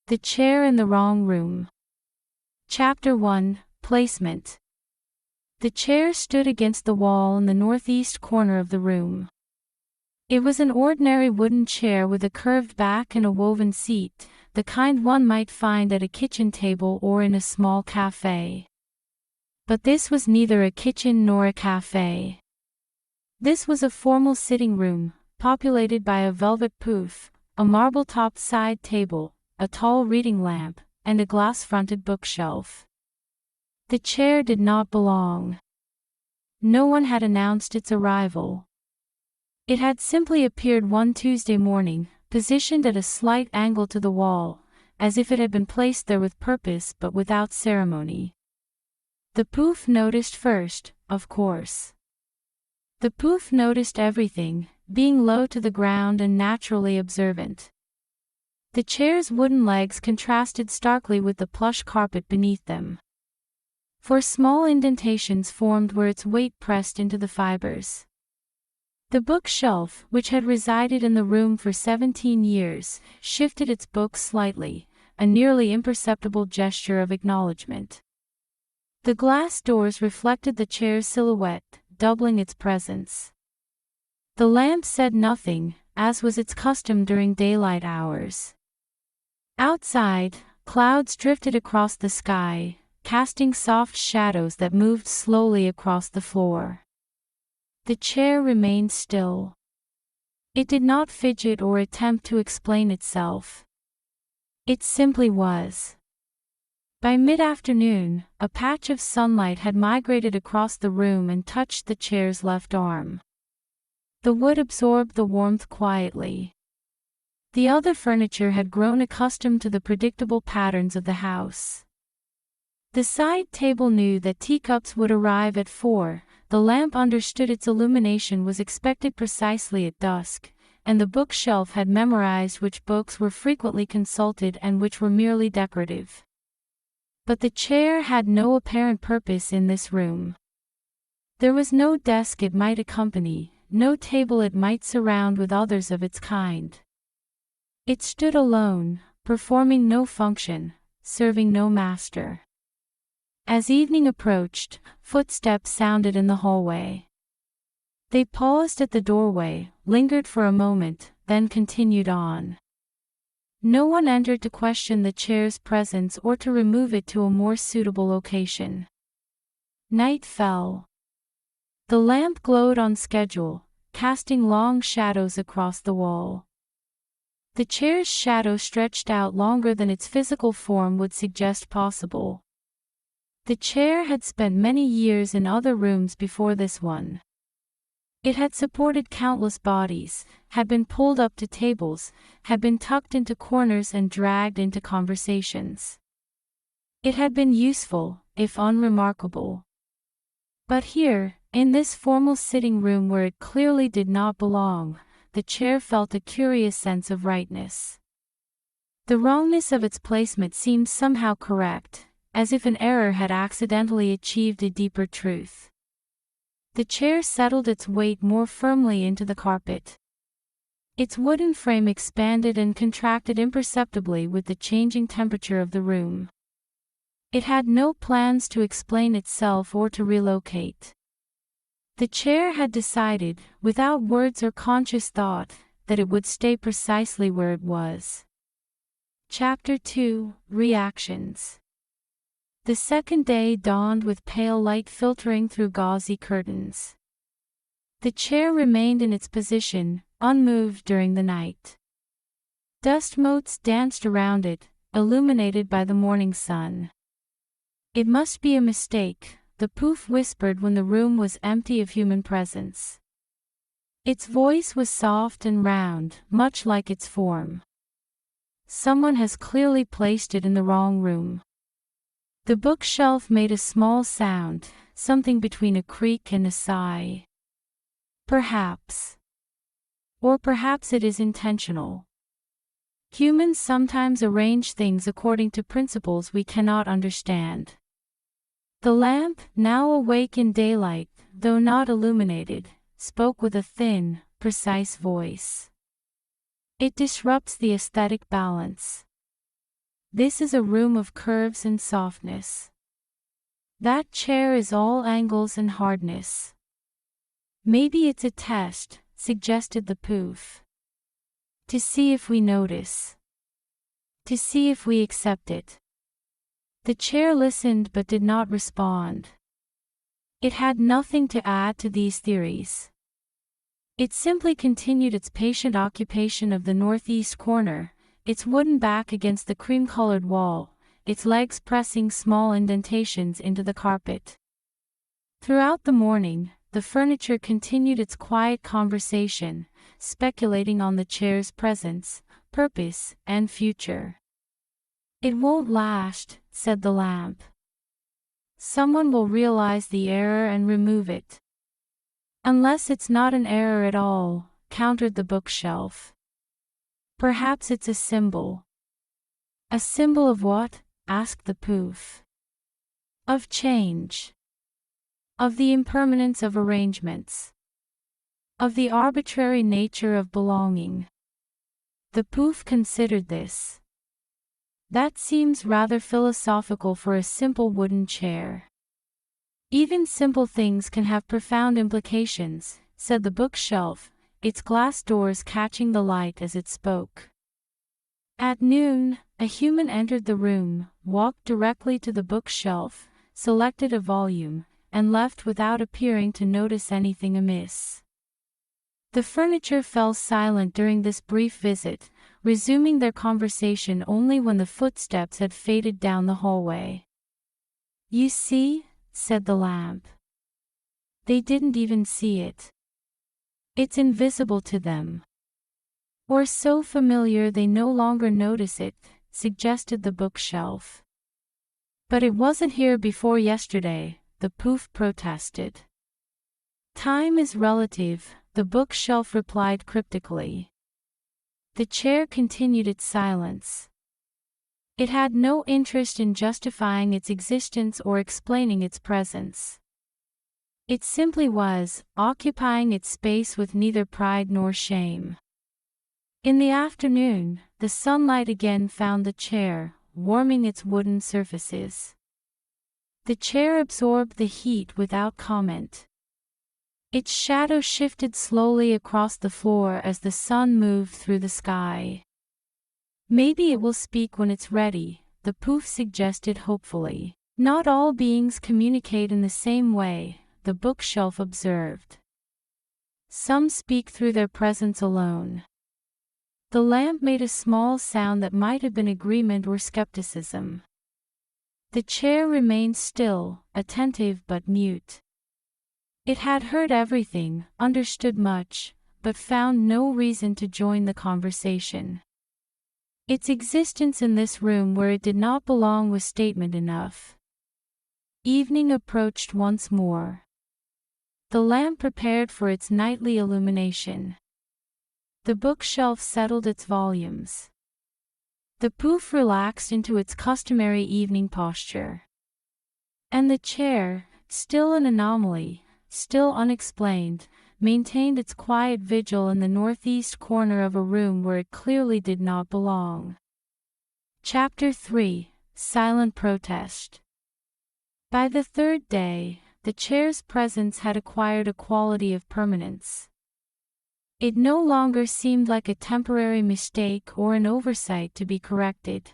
The chair in the wrong room. Chapter 1, Placement. The chair stood against the wall in the northeast corner of the room. It was an ordinary wooden chair with a curved back and a woven seat, the kind one might find at a kitchen table or in a small cafe. But this was neither a kitchen nor a cafe. This was a formal sitting room, populated by a velvet pouf, a marble-topped side table, a tall reading lamp, and a glass-fronted bookshelf. The chair did not belong. No one had announced its arrival. It had simply appeared one Tuesday morning, positioned at a slight angle to the wall, as if it had been placed there with purpose but without ceremony. The pouf noticed first, of course. The pouf noticed everything, being low to the ground and naturally observant. The chair's wooden legs contrasted starkly with the plush carpet beneath them. For small indentations formed where its weight pressed into the fibers. The bookshelf, which had resided in the room for 17 years, shifted its books slightly, a nearly imperceptible gesture of acknowledgement. The glass doors reflected the chair's silhouette, doubling its presence. The lamp said nothing, as was its custom during daylight hours. Outside, clouds drifted across the sky, casting soft shadows that moved slowly across the floor. The chair remained still. It did not fidget or attempt to explain itself. It simply was. By mid-afternoon, a patch of sunlight had migrated across the room and touched the chair's left arm. The wood absorbed the warmth quietly. The other furniture had grown accustomed to the predictable patterns of the house. The side table knew that teacups would arrive at 4, the lamp understood its illumination was expected precisely at dusk, and the bookshelf had memorized which books were frequently consulted and which were merely decorative. But the chair had no apparent purpose in this room. There was no desk it might accompany, no table it might surround with others of its kind. It stood alone, performing no function, serving no master. As evening approached, footsteps sounded in the hallway. They paused at the doorway, lingered for a moment, then continued on. No one entered to question the chair's presence or to remove it to a more suitable location. Night fell. The lamp glowed on schedule, casting long shadows across the wall. The chair's shadow stretched out longer than its physical form would suggest possible. The chair had spent many years in other rooms before this one. It had supported countless bodies, had been pulled up to tables, had been tucked into corners and dragged into conversations. It had been useful, if unremarkable. But here, in this formal sitting room where it clearly did not belong, the chair felt a curious sense of rightness. The wrongness of its placement seemed somehow correct, as if an error had accidentally achieved a deeper truth. The chair settled its weight more firmly into the carpet. Its wooden frame expanded and contracted imperceptibly with the changing temperature of the room. It had no plans to explain itself or to relocate. The chair had decided, without words or conscious thought, that it would stay precisely where it was. Chapter 2, Reactions. The second day dawned with pale light filtering through gauzy curtains. The chair remained in its position, unmoved during the night. Dust motes danced around it, illuminated by the morning sun. It must be a mistake, the pouf whispered when the room was empty of human presence. Its voice was soft and round, much like its form. Someone has clearly placed it in the wrong room. The bookshelf made a small sound, something between a creak and a sigh. Perhaps. Or perhaps it is intentional. Humans sometimes arrange things according to principles we cannot understand. The lamp, now awake in daylight, though not illuminated, spoke with a thin, precise voice. It disrupts the aesthetic balance. This is a room of curves and softness. That chair is all angles and hardness. Maybe it's a test, suggested the poof. To see if we notice. To see if we accept it. The chair listened but did not respond. It had nothing to add to these theories. It simply continued its patient occupation of the northeast corner, its wooden back against the cream-colored wall, its legs pressing small indentations into the carpet. Throughout the morning, the furniture continued its quiet conversation, speculating on the chair's presence, purpose, and future. "It won't last," said the lamp. "Someone will realize the error and remove it." "Unless it's not an error at all," countered the bookshelf. "Perhaps it's a symbol." "A symbol of what?" asked the poof. "Of change. Of the impermanence of arrangements. Of the arbitrary nature of belonging." The poof considered this. "That seems rather philosophical for a simple wooden chair." "Even simple things can have profound implications," said the bookshelf, its glass doors catching the light as it spoke. At noon, a human entered the room, walked directly to the bookshelf, selected a volume, and left without appearing to notice anything amiss. The furniture fell silent during this brief visit, resuming their conversation only when the footsteps had faded down the hallway. "You see," said the lamp. "They didn't even see it. It's invisible to them. Or so familiar they no longer notice it," suggested the bookshelf. "But it wasn't here before yesterday," the poof protested. "Time is relative," the bookshelf replied cryptically. The chair continued its silence. It had no interest in justifying its existence or explaining its presence. It simply was, occupying its space with neither pride nor shame. In the afternoon, the sunlight again found the chair, warming its wooden surfaces. The chair absorbed the heat without comment. Its shadow shifted slowly across the floor as the sun moved through the sky. "Maybe it will speak when it's ready," the poof suggested hopefully. "Not all beings communicate in the same way," the bookshelf observed. "Some speak through their presence alone." The lamp made a small sound that might have been agreement or skepticism. The chair remained still, attentive but mute. It had heard everything, understood much, but found no reason to join the conversation. Its existence in this room where it did not belong was statement enough. Evening approached once more. The lamp prepared for its nightly illumination. The bookshelf settled its volumes. The poof relaxed into its customary evening posture. And the chair, still an anomaly, still unexplained, maintained its quiet vigil in the northeast corner of a room where it clearly did not belong. Chapter 3: Silent Protest. By the third day, the chair's presence had acquired a quality of permanence. It no longer seemed like a temporary mistake or an oversight to be corrected.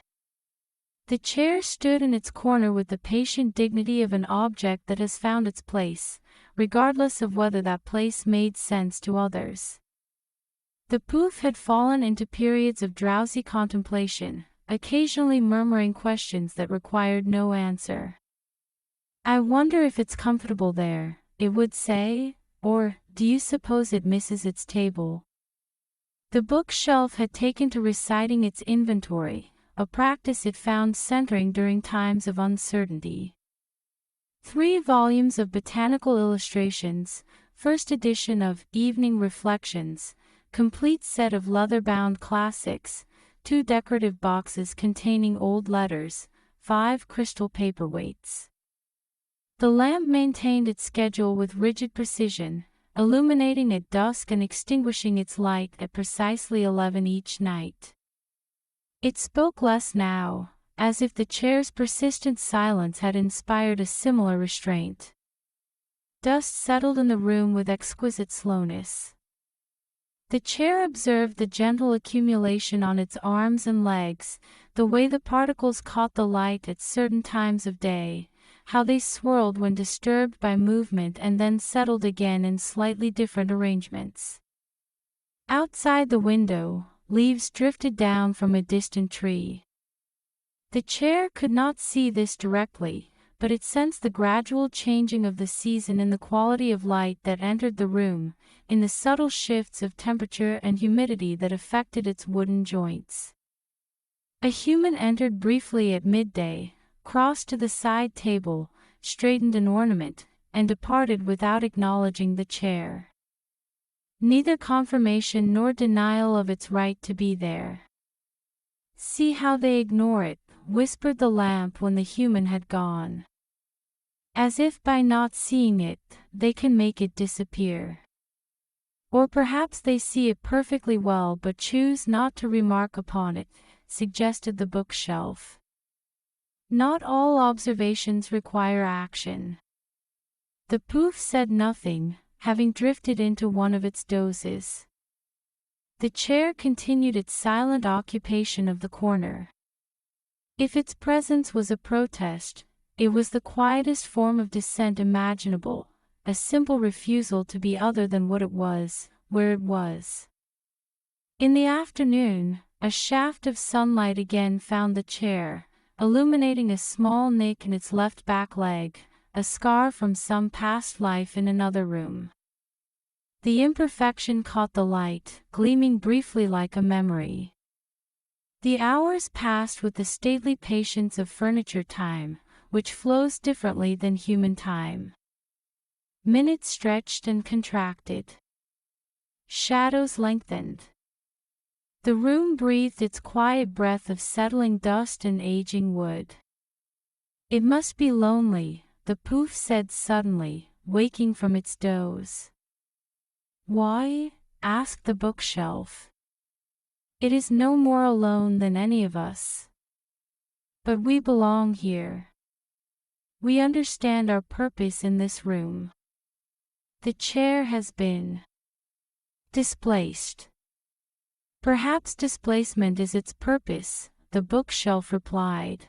The chair stood in its corner with the patient dignity of an object that has found its place, regardless of whether that place made sense to others. The poof had fallen into periods of drowsy contemplation, occasionally murmuring questions that required no answer. "I wonder if it's comfortable there," it would say, or, "Do you suppose it misses its table?" The bookshelf had taken to reciting its inventory, a practice it found centering during times of uncertainty. 3 volumes of botanical illustrations, first edition of Evening Reflections, complete set of leather-bound classics, 2 decorative boxes containing old letters, 5 crystal paperweights. The lamp maintained its schedule with rigid precision, illuminating at dusk and extinguishing its light at precisely 11 each night. It spoke less now, as if the chair's persistent silence had inspired a similar restraint. Dust settled in the room with exquisite slowness. The chair observed the gentle accumulation on its arms and legs, the way the particles caught the light at certain times of day, how they swirled when disturbed by movement and then settled again in slightly different arrangements. Outside the window, leaves drifted down from a distant tree. The chair could not see this directly, but it sensed the gradual changing of the season in the quality of light that entered the room, in the subtle shifts of temperature and humidity that affected its wooden joints. A human entered briefly at midday, crossed to the side table, straightened an ornament, and departed without acknowledging the chair. Neither confirmation nor denial of its right to be there. "See how they ignore it," whispered the lamp when the human had gone. "As if by not seeing it, they can make it disappear. Or perhaps they see it perfectly well but choose not to remark upon it," suggested the bookshelf. "Not all observations require action." The poof said nothing, having drifted into one of its dozes. The chair continued its silent occupation of the corner. If its presence was a protest, it was the quietest form of dissent imaginable, a simple refusal to be other than what it was, where it was. In the afternoon, a shaft of sunlight again found the chair, illuminating a small nick in its left back leg, a scar from some past life in another room. The imperfection caught the light, gleaming briefly like a memory. The hours passed with the stately patience of furniture time, which flows differently than human time. Minutes stretched and contracted. Shadows lengthened. The room breathed its quiet breath of settling dust and aging wood. "It must be lonely," the poof said suddenly, waking from its doze. "Why?" asked the bookshelf. "It is no more alone than any of us. But we belong here. We understand our purpose in this room. The chair has been displaced." "Perhaps displacement is its purpose," the bookshelf replied.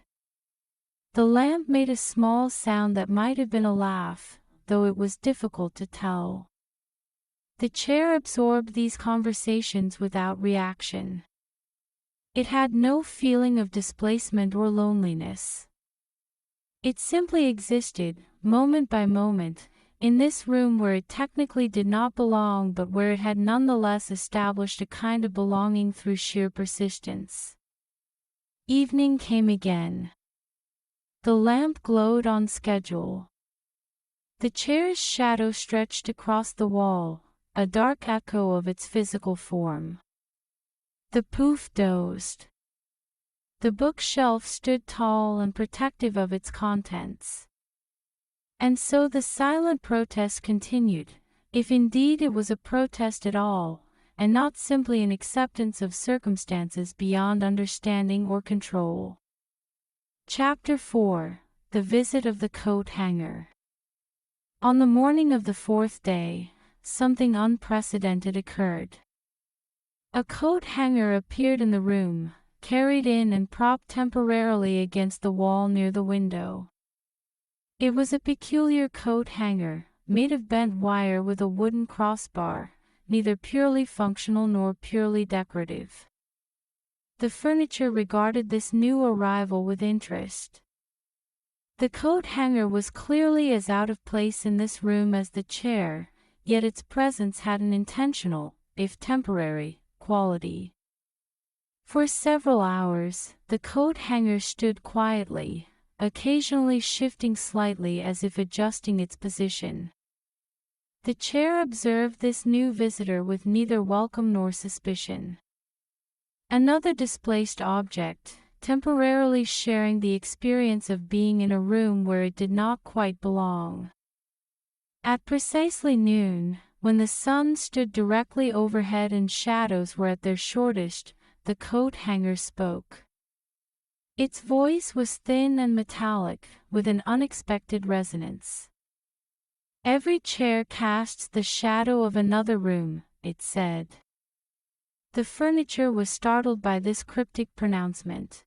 The lamp made a small sound that might have been a laugh, though it was difficult to tell. The chair absorbed these conversations without reaction. It had no feeling of displacement or loneliness. It simply existed, moment by moment, in this room where it technically did not belong but where it had nonetheless established a kind of belonging through sheer persistence. Evening came again. The lamp glowed on schedule. The chair's shadow stretched across the wall, a dark echo of its physical form. The poof dozed. The bookshelf stood tall and protective of its contents. And so the silent protest continued, if indeed it was a protest at all, and not simply an acceptance of circumstances beyond understanding or control. Chapter 4: The Visit of the Coat Hanger. On the morning of the fourth day, something unprecedented occurred. A coat hanger appeared in the room, carried in and propped temporarily against the wall near the window. It was a peculiar coat hanger, made of bent wire with a wooden crossbar, neither purely functional nor purely decorative. The furniture regarded this new arrival with interest. The coat hanger was clearly as out of place in this room as the chair, yet its presence had an intentional, if temporary, quality. For several hours, the coat hanger stood quietly, occasionally shifting slightly as if adjusting its position. The chair observed this new visitor with neither welcome nor suspicion. Another displaced object, temporarily sharing the experience of being in a room where it did not quite belong. At precisely noon, when the sun stood directly overhead and shadows were at their shortest, the coat hanger spoke. Its voice was thin and metallic, with an unexpected resonance. "Every chair casts the shadow of another room," it said. The furniture was startled by this cryptic pronouncement.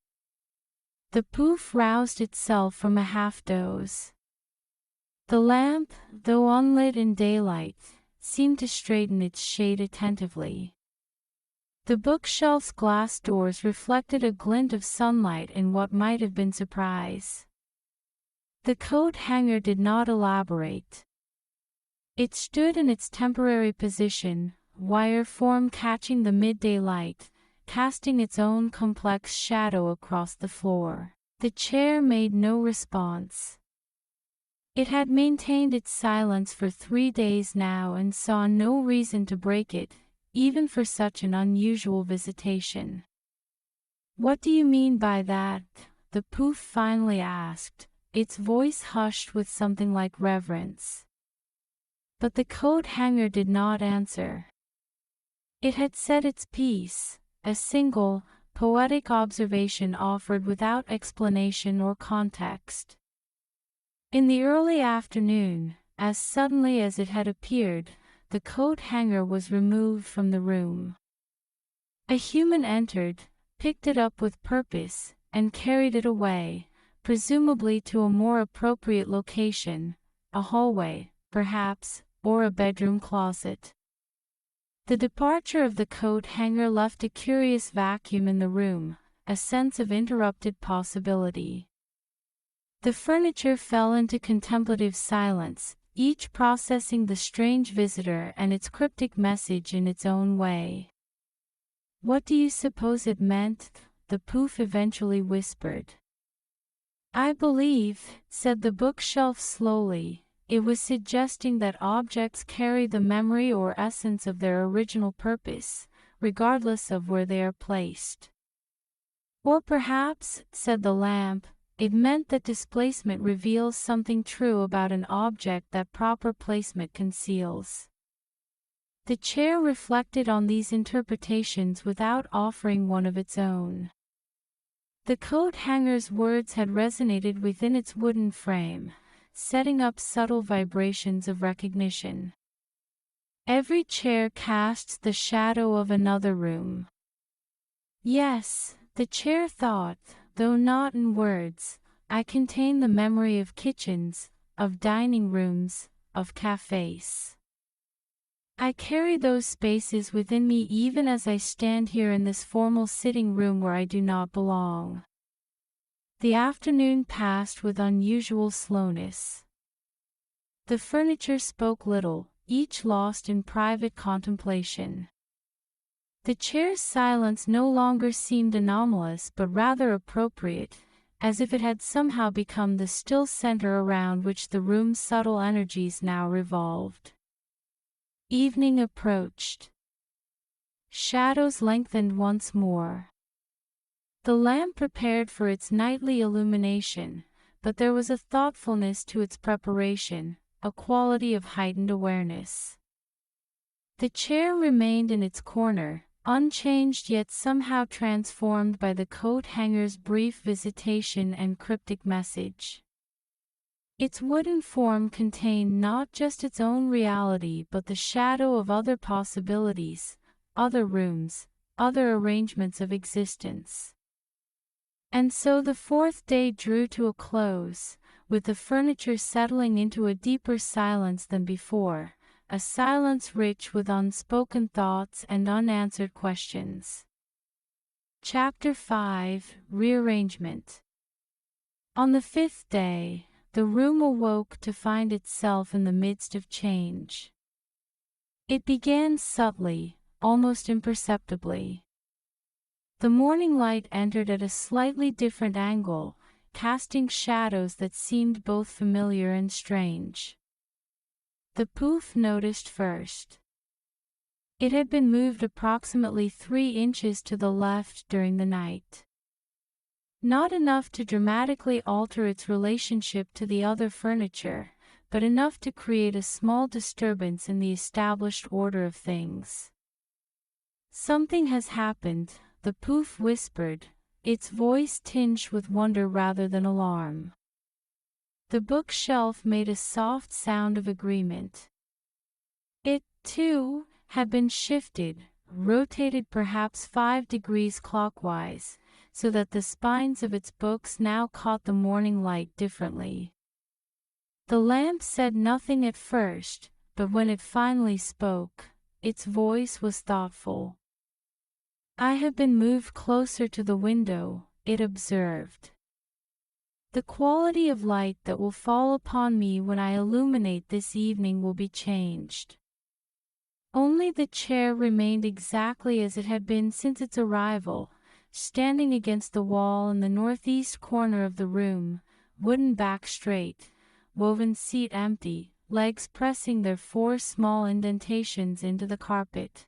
The poof roused itself from a half-doze. The lamp, though unlit in daylight, seemed to straighten its shade attentively. The bookshelf's glass doors reflected a glint of sunlight in what might have been surprise. The coat hanger did not elaborate. It stood in its temporary position, wire form catching the midday light, casting its own complex shadow across the floor. The chair made no response. It had maintained its silence for 3 days now and saw no reason to break it, even for such an unusual visitation. "What do you mean by that?" the poof finally asked, its voice hushed with something like reverence. But the coat hanger did not answer. It had said its piece, a single, poetic observation offered without explanation or context. In the early afternoon, as suddenly as it had appeared, the coat hanger was removed from the room. A human entered, picked it up with purpose, and carried it away, presumably to a more appropriate location, a hallway, perhaps, or a bedroom closet. The departure of the coat hanger left a curious vacuum in the room, a sense of interrupted possibility. The furniture fell into contemplative silence, each processing the strange visitor and its cryptic message in its own way. "What do you suppose it meant?" the poof eventually whispered. "I believe," said the bookshelf slowly, "it was suggesting that objects carry the memory or essence of their original purpose, regardless of where they are placed." "Or perhaps," said the lamp, "it meant that displacement reveals something true about an object that proper placement conceals." The chair reflected on these interpretations without offering one of its own. The coat hanger's words had resonated within its wooden frame, setting up subtle vibrations of recognition. "Every chair casts the shadow of another room." Yes, the chair thought, though not in words, "I contain the memory of kitchens, of dining rooms, of cafes. I carry those spaces within me even as I stand here in this formal sitting room where I do not belong." The afternoon passed with unusual slowness. The furniture spoke little, each lost in private contemplation. The chair's silence no longer seemed anomalous but rather appropriate, as if it had somehow become the still center around which the room's subtle energies now revolved. Evening approached. Shadows lengthened once more. The lamp prepared for its nightly illumination, but there was a thoughtfulness to its preparation, a quality of heightened awareness. The chair remained in its corner, unchanged yet somehow transformed by the coat hanger's brief visitation and cryptic message. Its wooden form contained not just its own reality but the shadow of other possibilities, other rooms, other arrangements of existence. And so the 4th day drew to a close, with the furniture settling into a deeper silence than before, a silence rich with unspoken thoughts and unanswered questions. Chapter 5: Rearrangement. On the 5th day, the room awoke to find itself in the midst of change. It began subtly, almost imperceptibly. The morning light entered at a slightly different angle, casting shadows that seemed both familiar and strange. The poof noticed first. It had been moved approximately 3 inches to the left during the night. Not enough to dramatically alter its relationship to the other furniture, but enough to create a small disturbance in the established order of things. "Something has happened," the poof whispered, its voice tinged with wonder rather than alarm. The bookshelf made a soft sound of agreement. It, too, had been shifted, rotated perhaps 5 degrees clockwise, so that the spines of its books now caught the morning light differently. The lamp said nothing at first, but when it finally spoke, its voice was thoughtful. "I have been moved closer to the window," it observed. "The quality of light that will fall upon me when I illuminate this evening will be changed." Only the chair remained exactly as it had been since its arrival, standing against the wall in the northeast corner of the room, wooden back straight, woven seat empty, legs pressing their 4 small indentations into the carpet.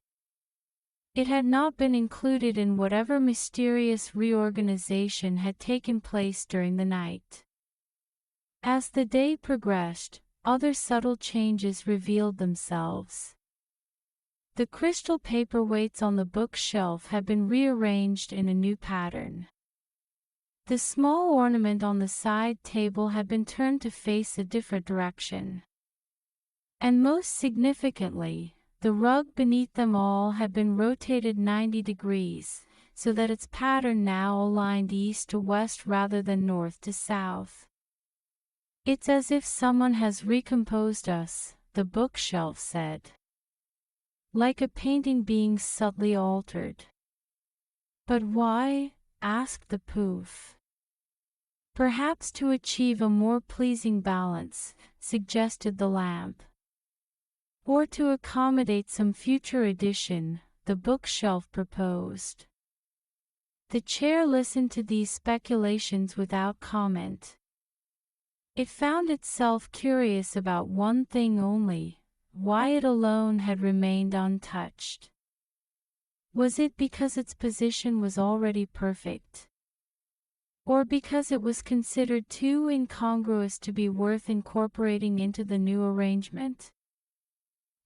It had not been included in whatever mysterious reorganization had taken place during the night. As the day progressed, other subtle changes revealed themselves. The crystal paperweights on the bookshelf had been rearranged in a new pattern. The small ornament on the side table had been turned to face a different direction. And most significantly, the rug beneath them all had been rotated 90 degrees, so that its pattern now aligned east to west rather than north to south. "It's as if someone has recomposed us," the bookshelf said. "Like a painting being subtly altered." "But why?" asked the poof. "Perhaps to achieve a more pleasing balance," suggested the lamp. "Or to accommodate some future edition," the bookshelf proposed. The chair listened to these speculations without comment. It found itself curious about one thing only: why it alone had remained untouched. Was it because its position was already perfect? Or because it was considered too incongruous to be worth incorporating into the new arrangement?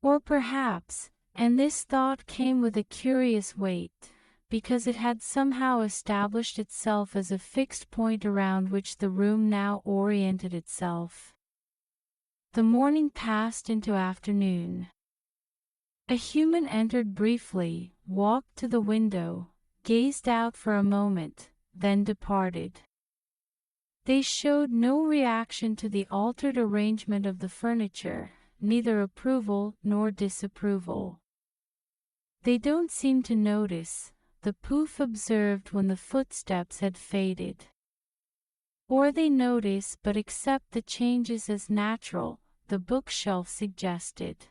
Or perhaps, and this thought came with a curious weight, because it had somehow established itself as a fixed point around which the room now oriented itself. The morning passed into afternoon. A human entered briefly, walked to the window, gazed out for a moment, then departed. They showed no reaction to the altered arrangement of the furniture, neither approval nor disapproval. "They don't seem to notice," the poof observed when the footsteps had faded. "Or they notice but accept the changes as natural," the bookshelf suggested.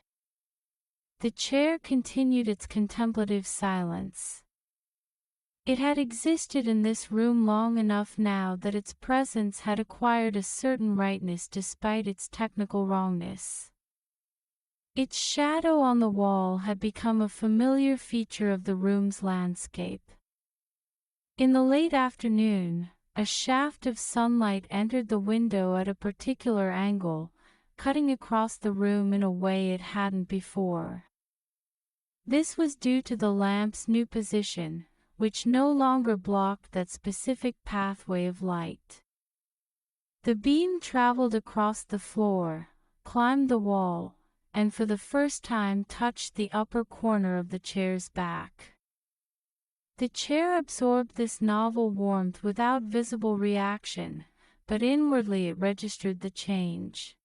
The chair continued its contemplative silence. It had existed in this room long enough now that its presence had acquired a certain rightness despite its technical wrongness. Its shadow on the wall had become a familiar feature of the room's landscape. In the late afternoon, a shaft of sunlight entered the window at a particular angle, cutting across the room in a way it hadn't before. This was due to the lamp's new position, which no longer blocked that specific pathway of light. The beam traveled across the floor, climbed the wall, and for the first time touched the upper corner of the chair's back. The chair absorbed this novel warmth without visible reaction, but inwardly it registered the change.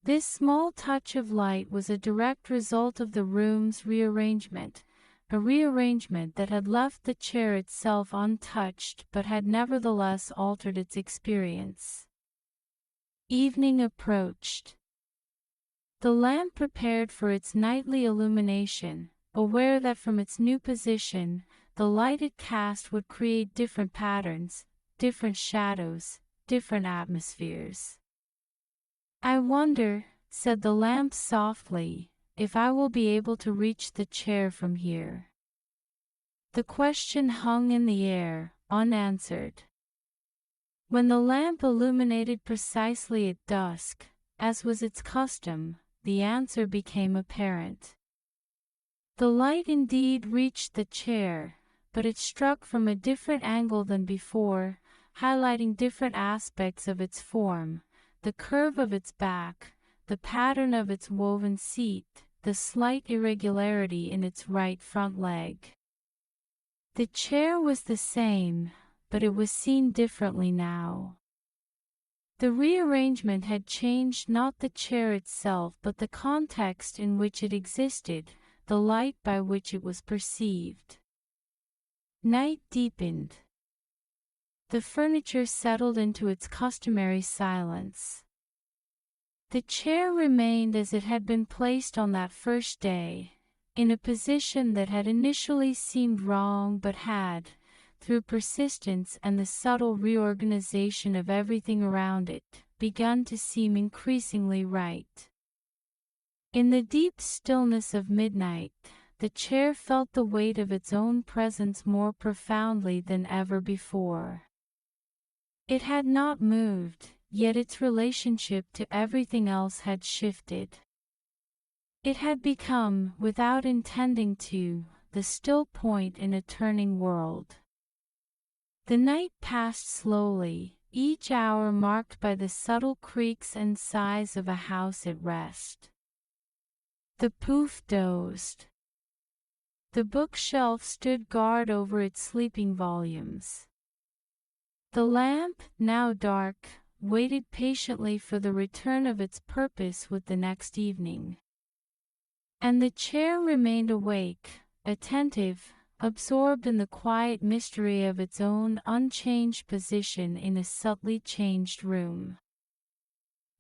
This small touch of light was a direct result of the room's rearrangement, a rearrangement that had left the chair itself untouched but had nevertheless altered its experience. Evening approached. The lamp prepared for its nightly illumination, aware that from its new position, the light it cast would create different patterns, different shadows, different atmospheres. "I wonder," said the lamp softly, "if I will be able to reach the chair from here." The question hung in the air, unanswered. When the lamp illuminated precisely at dusk, as was its custom, the answer became apparent. The light indeed reached the chair, but it struck from a different angle than before, highlighting different aspects of its form, the curve of its back, the pattern of its woven seat, the slight irregularity in its right front leg. The chair was the same, but it was seen differently now. The rearrangement had changed not the chair itself but the context in which it existed, the light by which it was perceived. Night deepened. The furniture settled into its customary silence. The chair remained as it had been placed on that first day, in a position that had initially seemed wrong but had, through persistence and the subtle reorganization of everything around it, begun to seem increasingly right. In the deep stillness of midnight, the chair felt the weight of its own presence more profoundly than ever before. It had not moved, yet its relationship to everything else had shifted. It had become, without intending to, the still point in a turning world. The night passed slowly, each hour marked by the subtle creaks and sighs of a house at rest. The poof dozed. The bookshelf stood guard over its sleeping volumes. The lamp, now dark, waited patiently for the return of its purpose with the next evening. And the chair remained awake, attentive, absorbed in the quiet mystery of its own unchanged position in a subtly changed room.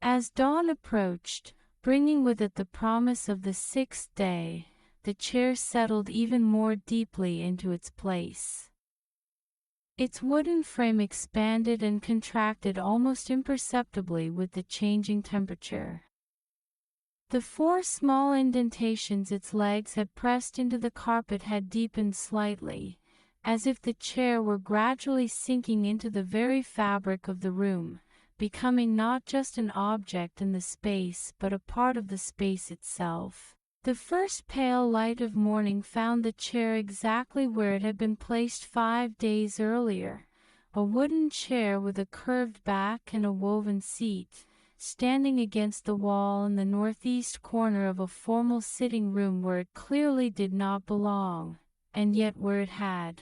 As dawn approached, bringing with it the promise of the sixth day, the chair settled even more deeply into its place. Its wooden frame expanded and contracted almost imperceptibly with the changing temperature. The 4 small indentations its legs had pressed into the carpet had deepened slightly, as if the chair were gradually sinking into the very fabric of the room, becoming not just an object in the space but a part of the space itself. The first pale light of morning found the chair exactly where it had been placed 5 days earlier, a wooden chair with a curved back and a woven seat, standing against the wall in the northeast corner of a formal sitting room where it clearly did not belong, and yet where it had,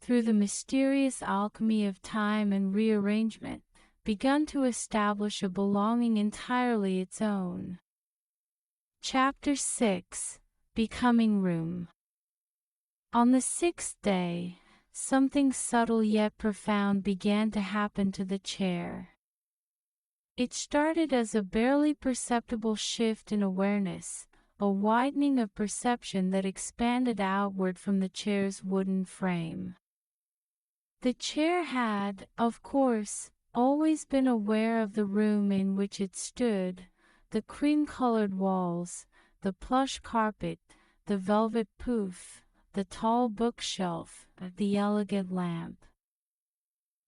through the mysterious alchemy of time and rearrangement, begun to establish a belonging entirely its own. Chapter 6: Becoming Room. On the 6th day, something subtle yet profound began to happen to the chair. It started as a barely perceptible shift in awareness, a widening of perception that expanded outward from the chair's wooden frame. The chair had, of course, always been aware of the room in which it stood, the cream-colored walls, the plush carpet, the velvet poof, the tall bookshelf, the elegant lamp.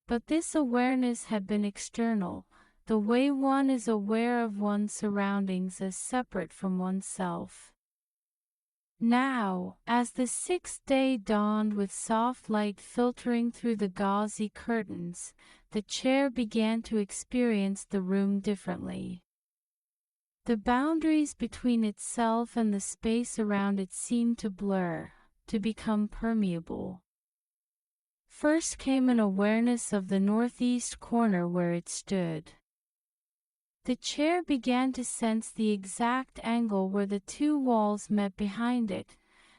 But this awareness had been external, the way one is aware of one's surroundings as separate from oneself. Now, as the 6th day dawned with soft light filtering through the gauzy curtains, the chair began to experience the room differently. The boundaries between itself and the space around it seemed to blur, to become permeable. First came an awareness of the northeast corner where it stood. The chair began to sense the exact angle where the 2 walls met behind it,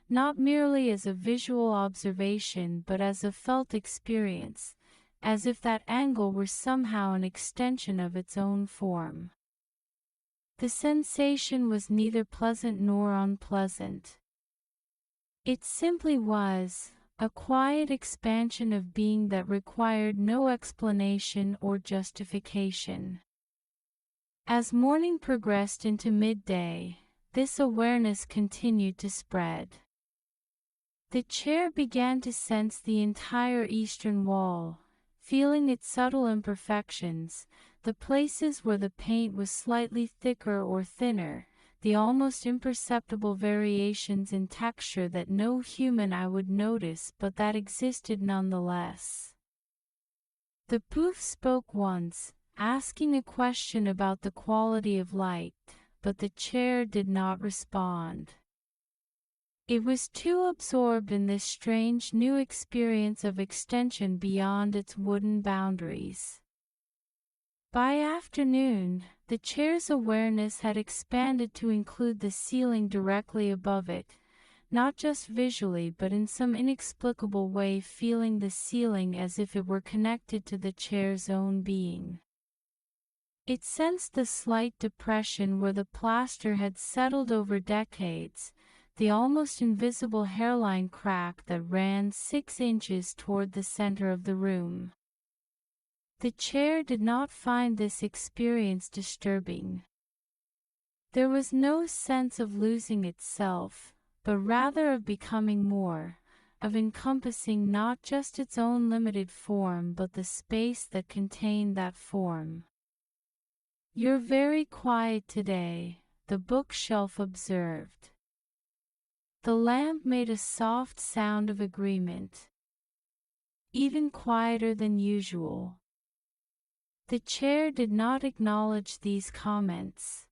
not merely as a visual observation but as a felt experience, as if that angle were somehow an extension of its own form. The sensation was neither pleasant nor unpleasant. It simply was, a quiet expansion of being that required no explanation or justification. As morning progressed into midday, this awareness continued to spread. The chair began to sense the entire eastern wall, feeling its subtle imperfections, the places where the paint was slightly thicker or thinner, the almost imperceptible variations in texture that no human eye would notice but that existed nonetheless. The poof spoke once, asking a question about the quality of light, but the chair did not respond. It was too absorbed in this strange new experience of extension beyond its wooden boundaries. By afternoon, the chair's awareness had expanded to include the ceiling directly above it, not just visually but in some inexplicable way feeling the ceiling as if it were connected to the chair's own being. It sensed the slight depression where the plaster had settled over decades, the almost invisible hairline crack that ran 6 inches toward the center of the room. The chair did not find this experience disturbing. There was no sense of losing itself, but rather of becoming more, of encompassing not just its own limited form but the space that contained that form. "You're very quiet today," the bookshelf observed. The lamp made a soft sound of agreement. "Even quieter than usual." The chair did not acknowledge these comments.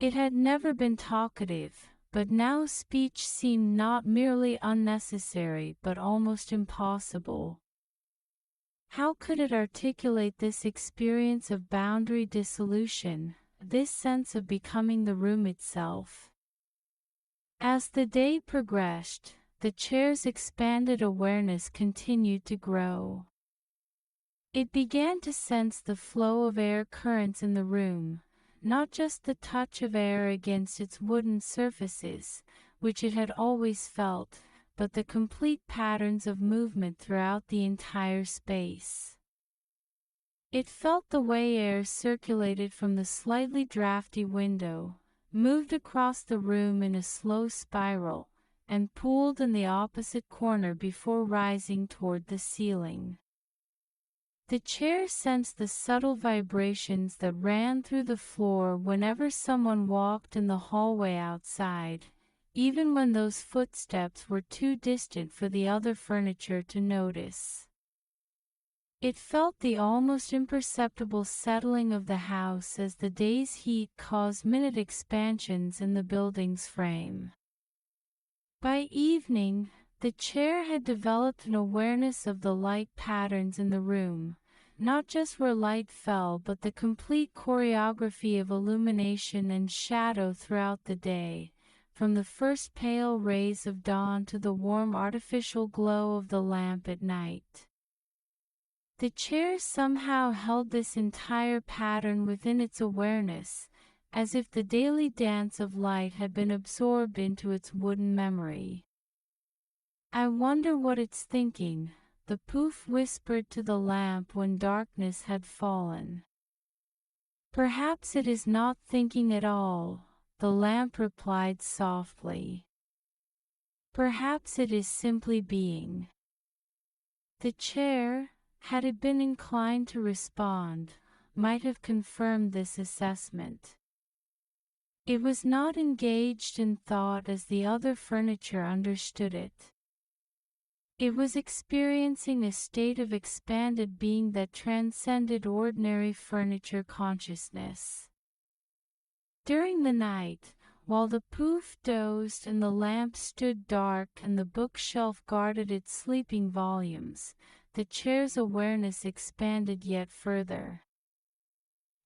It had never been talkative, but now speech seemed not merely unnecessary but almost impossible. How could it articulate this experience of boundary dissolution, this sense of becoming the room itself? As the day progressed, the chair's expanded awareness continued to grow. It began to sense the flow of air currents in the room, not just the touch of air against its wooden surfaces, which it had always felt, but the complete patterns of movement throughout the entire space. It felt the way air circulated from the slightly drafty window, moved across the room in a slow spiral, and pooled in the opposite corner before rising toward the ceiling. The chair sensed the subtle vibrations that ran through the floor whenever someone walked in the hallway outside, even when those footsteps were too distant for the other furniture to notice. It felt the almost imperceptible settling of the house as the day's heat caused minute expansions in the building's frame. By evening, the chair had developed an awareness of the light patterns in the room, not just where light fell but the complete choreography of illumination and shadow throughout the day, from the first pale rays of dawn to the warm artificial glow of the lamp at night. The chair somehow held this entire pattern within its awareness, as if the daily dance of light had been absorbed into its wooden memory. "I wonder what it's thinking," the poof whispered to the lamp when darkness had fallen. "Perhaps it is not thinking at all," the lamp replied softly. "Perhaps it is simply being." The chair, had it been inclined to respond, might have confirmed this assessment. It was not engaged in thought as the other furniture understood it. It was experiencing a state of expanded being that transcended ordinary furniture consciousness. During the night, while the poof dozed and the lamp stood dark and the bookshelf guarded its sleeping volumes, the chair's awareness expanded yet further.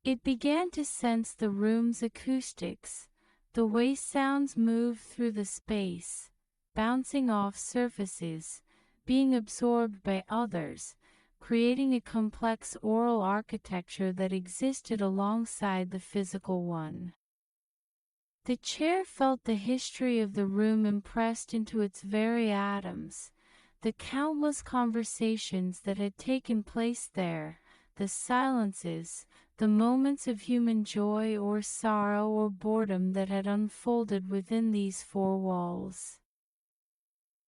It began to sense the room's acoustics, the way sounds moved through the space, bouncing off surfaces, being absorbed by others, creating a complex aural architecture that existed alongside the physical one. The chair felt the history of the room impressed into its very atoms, the countless conversations that had taken place there, the silences, the moments of human joy or sorrow or boredom that had unfolded within these 4 walls.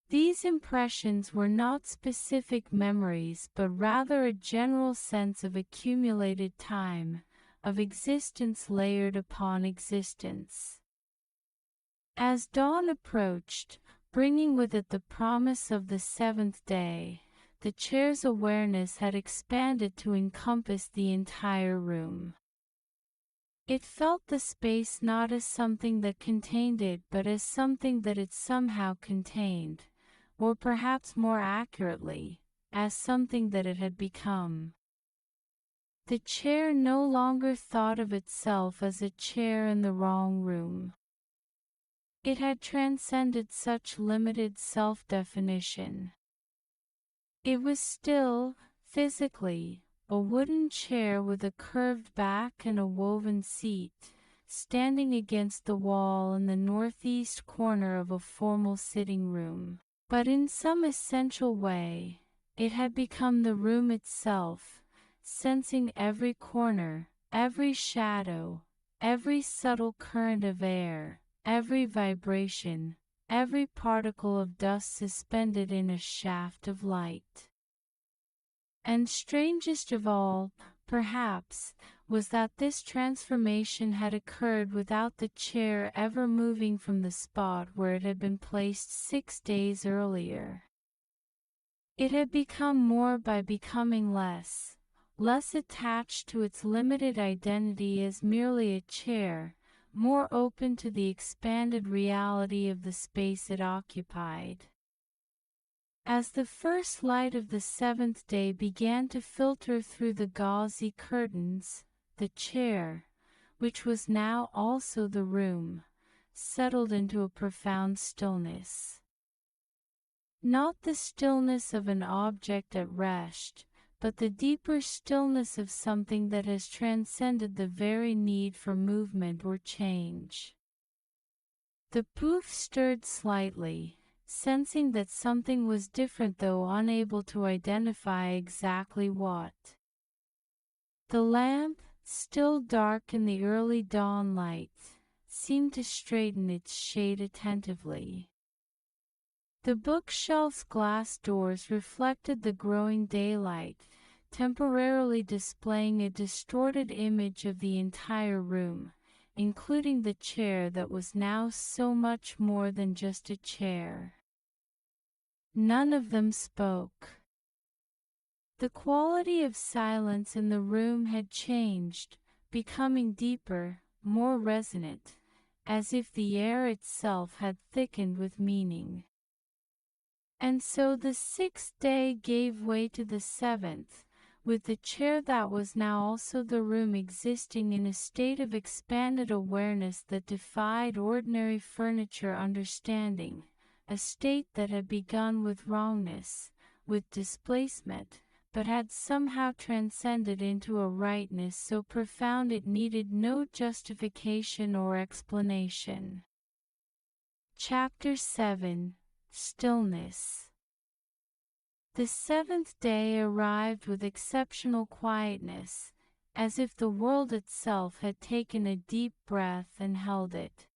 These impressions were not specific memories but rather a general sense of accumulated time, of existence layered upon existence. As dawn approached, bringing with it the promise of the seventh day, the chair's awareness had expanded to encompass the entire room. It felt the space not as something that contained it but as something that it somehow contained, or perhaps more accurately, as something that it had become. The chair no longer thought of itself as a chair in the wrong room. It had transcended such limited self-definition. It was still, physically, a wooden chair with a curved back and a woven seat, standing against the wall in the northeast corner of a formal sitting room. But in some essential way, it had become the room itself, sensing every corner, every shadow, every subtle current of air, every vibration, every particle of dust suspended in a shaft of light. And strangest of all, perhaps, was that this transformation had occurred without the chair ever moving from the spot where it had been placed 6 days earlier. It had become more by becoming less attached to its limited identity as merely a chair, more open to the expanded reality of the space it occupied. As the first light of the seventh day began to filter through the gauzy curtains, the chair, which was now also the room, settled into a profound stillness. Not the stillness of an object at rest, but the deeper stillness of something that has transcended the very need for movement or change. The poof stirred slightly, sensing that something was different though unable to identify exactly what. The lamp, still dark in the early dawn light, seemed to straighten its shade attentively. The bookshelf's glass doors reflected the growing daylight, temporarily displaying a distorted image of the entire room, including the chair that was now so much more than just a chair. None of them spoke. The quality of silence in the room had changed, becoming deeper, more resonant, as if the air itself had thickened with meaning. And so the sixth day gave way to the seventh, with the chair that was now also the room existing in a state of expanded awareness that defied ordinary furniture understanding, a state that had begun with wrongness, with displacement, but had somehow transcended into a rightness so profound it needed no justification or explanation. Chapter 7: Stillness. The seventh day arrived with exceptional quietness, as if the world itself had taken a deep breath and held it.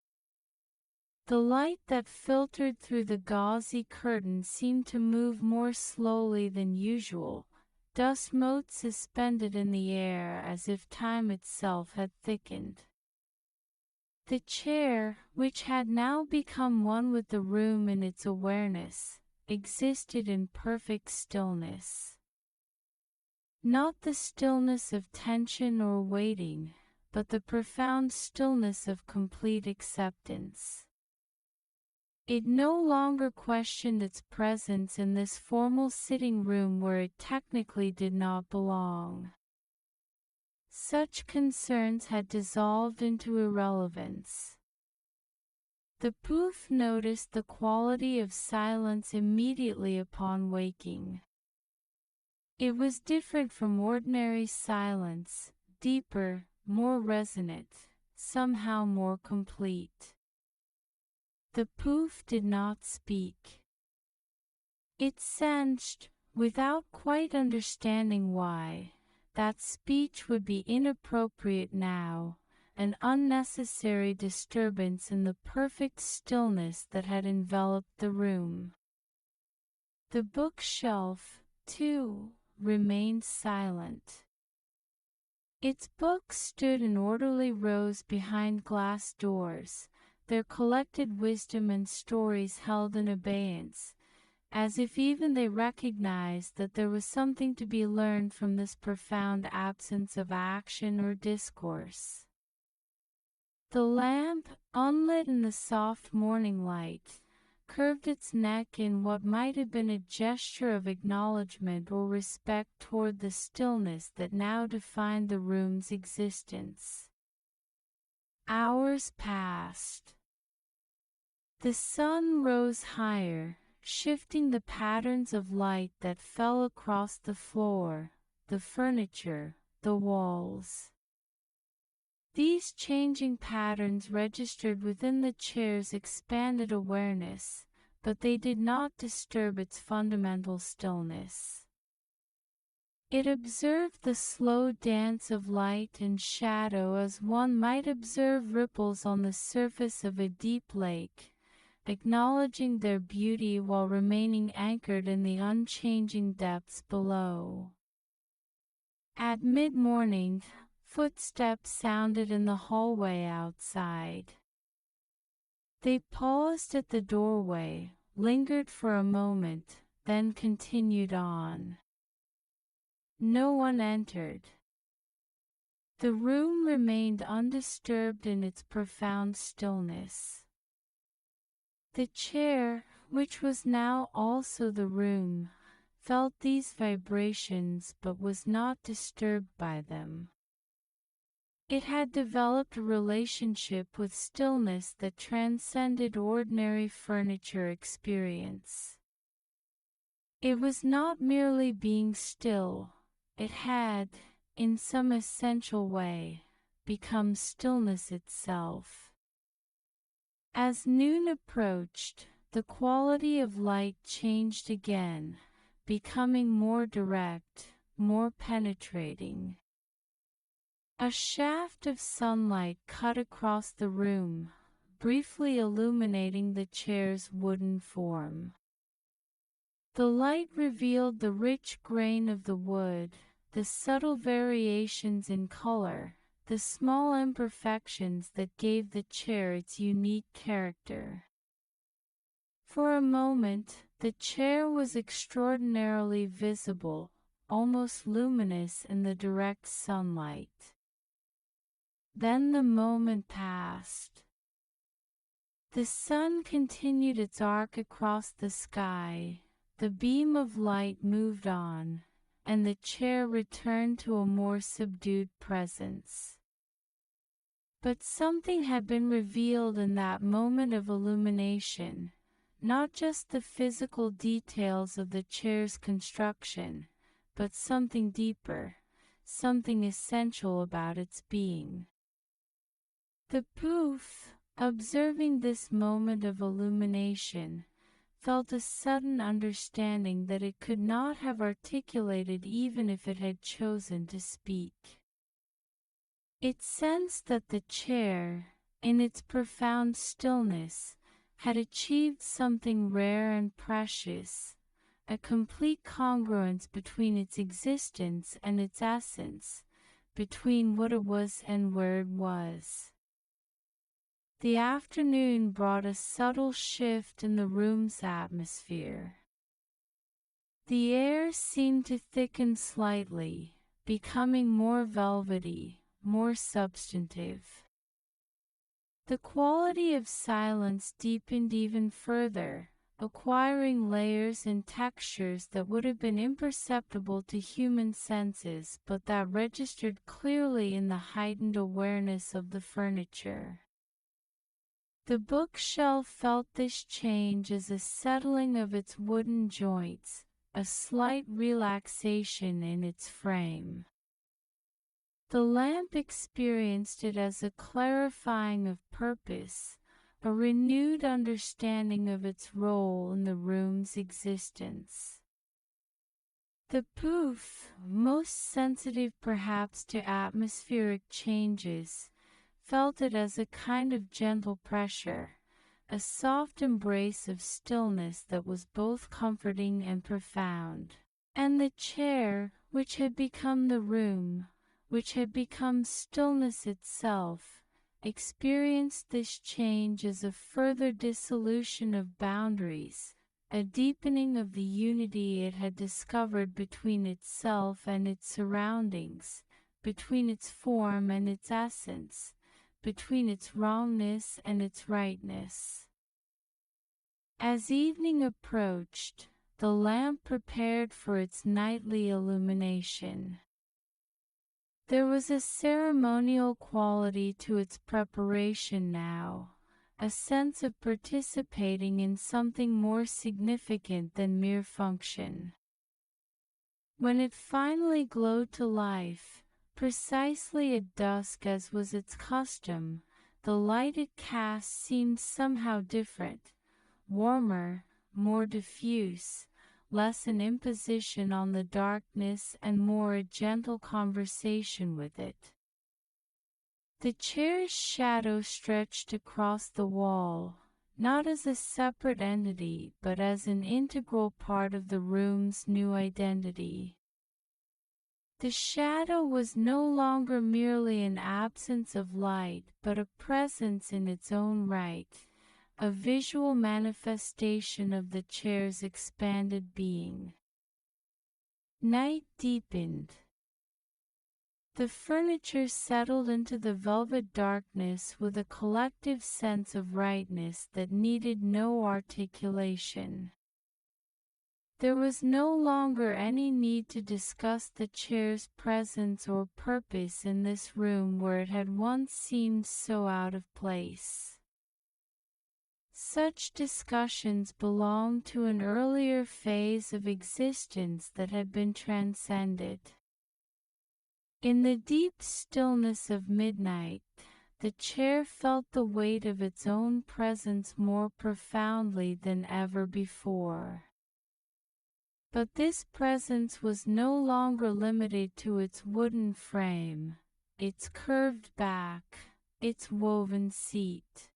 The light that filtered through the gauzy curtain seemed to move more slowly than usual, dust motes suspended in the air as if time itself had thickened. The chair, which had now become one with the room in its awareness, existed in perfect stillness. Not the stillness of tension or waiting, but the profound stillness of complete acceptance. It no longer questioned its presence in this formal sitting room where it technically did not belong. Such concerns had dissolved into irrelevance. The poof noticed the quality of silence immediately upon waking. It was different from ordinary silence, deeper, more resonant, somehow more complete. The poof did not speak. It sensed, without quite understanding why, that speech would be inappropriate now, an unnecessary disturbance in the perfect stillness that had enveloped the room. The bookshelf, too, remained silent. Its books stood in orderly rows behind glass doors, their collected wisdom and stories held in abeyance, as if even they recognized that there was something to be learned from this profound absence of action or discourse. The lamp, unlit in the soft morning light, curved its neck in what might have been a gesture of acknowledgement or respect toward the stillness that now defined the room's existence. Hours passed. The sun rose higher, shifting the patterns of light that fell across the floor, the furniture, the walls. These changing patterns registered within the chair's expanded awareness, but they did not disturb its fundamental stillness. It observed the slow dance of light and shadow as one might observe ripples on the surface of a deep lake, acknowledging their beauty while remaining anchored in the unchanging depths below. At mid-morning, footsteps sounded in the hallway outside. They paused at the doorway, lingered for a moment, then continued on. No one entered. The room remained undisturbed in its profound stillness. The chair, which was now also the room, felt these vibrations but was not disturbed by them. It had developed a relationship with stillness that transcended ordinary furniture experience. It was not merely being still, it had, in some essential way, become stillness itself. As noon approached, the quality of light changed again, becoming more direct, more penetrating. A shaft of sunlight cut across the room, briefly illuminating the chair's wooden form. The light revealed the rich grain of the wood, the subtle variations in color, the small imperfections that gave the chair its unique character. For a moment, the chair was extraordinarily visible, almost luminous in the direct sunlight. Then the moment passed. The sun continued its arc across the sky, the beam of light moved on, and the chair returned to a more subdued presence. But something had been revealed in that moment of illumination, not just the physical details of the chair's construction, but something deeper, something essential about its being. The poof, observing this moment of illumination, felt a sudden understanding that it could not have articulated even if it had chosen to speak. It sensed that the chair, in its profound stillness, had achieved something rare and precious, a complete congruence between its existence and its essence, between what it was and where it was. The afternoon brought a subtle shift in the room's atmosphere. The air seemed to thicken slightly, becoming more velvety, more substantive. The quality of silence deepened even further, acquiring layers and textures that would have been imperceptible to human senses but that registered clearly in the heightened awareness of the furniture. The bookshelf felt this change as a settling of its wooden joints, a slight relaxation in its frame. The lamp experienced it as a clarifying of purpose, a renewed understanding of its role in the room's existence. The poof, most sensitive perhaps to atmospheric changes, felt it as a kind of gentle pressure, a soft embrace of stillness that was both comforting and profound. And the chair, which had become the room, which had become stillness itself, experienced this change as a further dissolution of boundaries, a deepening of the unity it had discovered between itself and its surroundings, between its form and its essence, between its wrongness and its rightness. As evening approached, the lamp prepared for its nightly illumination. There was a ceremonial quality to its preparation now, a sense of participating in something more significant than mere function. When it finally glowed to life, precisely at dusk as was its custom, the light it cast seemed somehow different, warmer, more diffuse, less an imposition on the darkness and more a gentle conversation with it. The chair's shadow stretched across the wall, not as a separate entity but as an integral part of the room's new identity. The shadow was no longer merely an absence of light but a presence in its own right, a visual manifestation of the chair's expanded being. Night deepened. The furniture settled into the velvet darkness with a collective sense of rightness that needed no articulation. There was no longer any need to discuss the chair's presence or purpose in this room where it had once seemed so out of place. Such discussions belonged to an earlier phase of existence that had been transcended. In the deep stillness of midnight, the chair felt the weight of its own presence more profoundly than ever before. But this presence was no longer limited to its wooden frame, its curved back, its woven seat.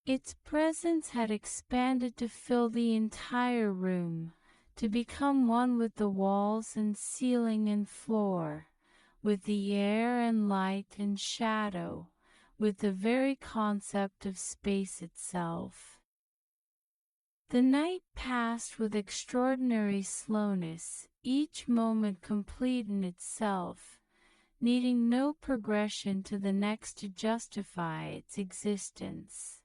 Its presence had expanded to fill the entire room, to become one with the walls and ceiling and floor, with the air and light and shadow, with the very concept of space itself. The night passed with extraordinary slowness, each moment complete in itself, needing no progression to the next to justify its existence.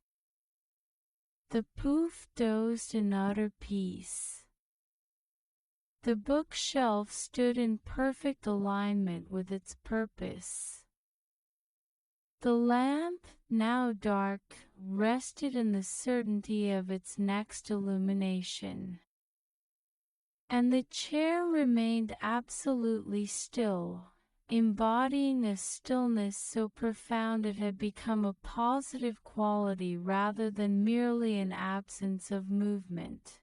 The poof dozed in utter peace. The bookshelf stood in perfect alignment with its purpose. The lamp, now dark, rested in the certainty of its next illumination. And the chair remained absolutely still, embodying a stillness so profound it had become a positive quality rather than merely an absence of movement.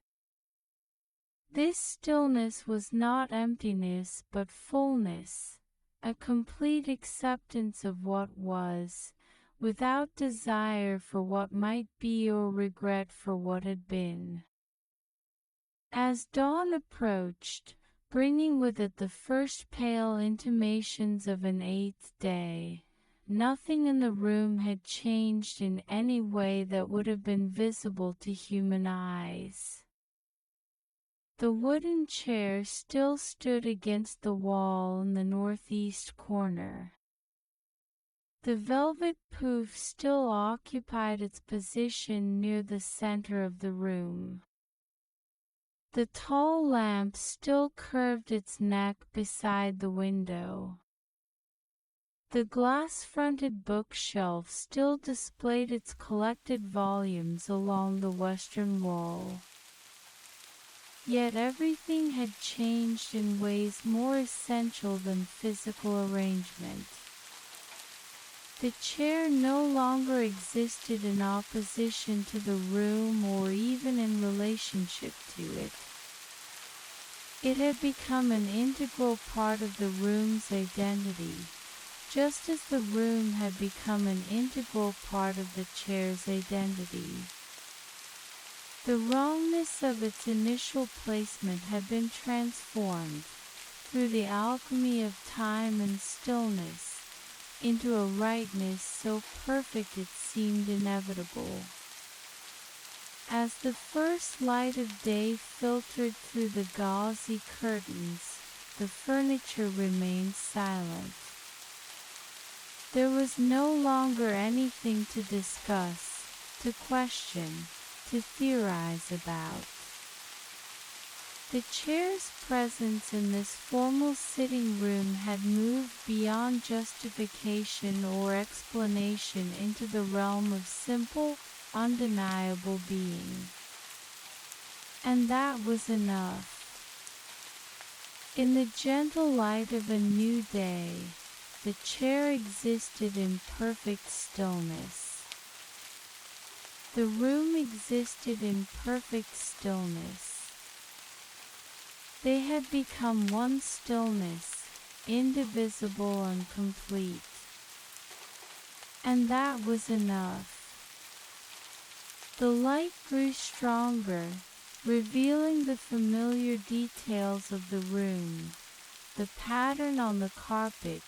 This stillness was not emptiness but fullness, a complete acceptance of what was, without desire for what might be or regret for what had been. As dawn approached, bringing with it the first pale intimations of an eighth day, nothing in the room had changed in any way that would have been visible to human eyes. The wooden chair still stood against the wall in the northeast corner. The velvet poof still occupied its position near the center of the room. The tall lamp still curved its neck beside the window. The glass-fronted bookshelf still displayed its collected volumes along the western wall. Yet everything had changed in ways more essential than physical arrangement. The chair no longer existed in opposition to the room or even in relationship to it. It had become an integral part of the room's identity, just as the room had become an integral part of the chair's identity. The wrongness of its initial placement had been transformed, through the alchemy of time and stillness, into a rightness so perfect it seemed inevitable. As the first light of day filtered through the gauzy curtains, the furniture remained silent. There was no longer anything to discuss, to question, to theorize about. The chair's presence in this formal sitting room had moved beyond justification or explanation into the realm of simple, undeniable being. And that was enough. In the gentle light of a new day, the chair existed in perfect stillness. The room existed in perfect stillness. They had become one stillness, indivisible and complete. And that was enough. The light grew stronger, revealing the familiar details of the room, the pattern on the carpet,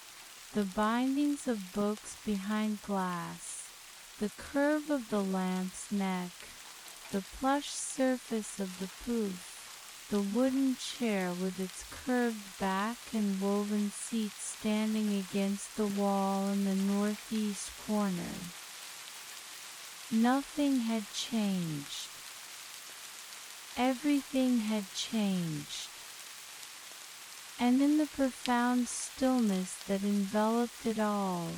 the bindings of books behind glass, the curve of the lamp's neck, the plush surface of the pouf, the wooden chair with its curved back and woven seat standing against the wall in the northeast corner. Nothing had changed. Everything had changed. And in the profound stillness that enveloped it all,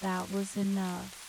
that was enough.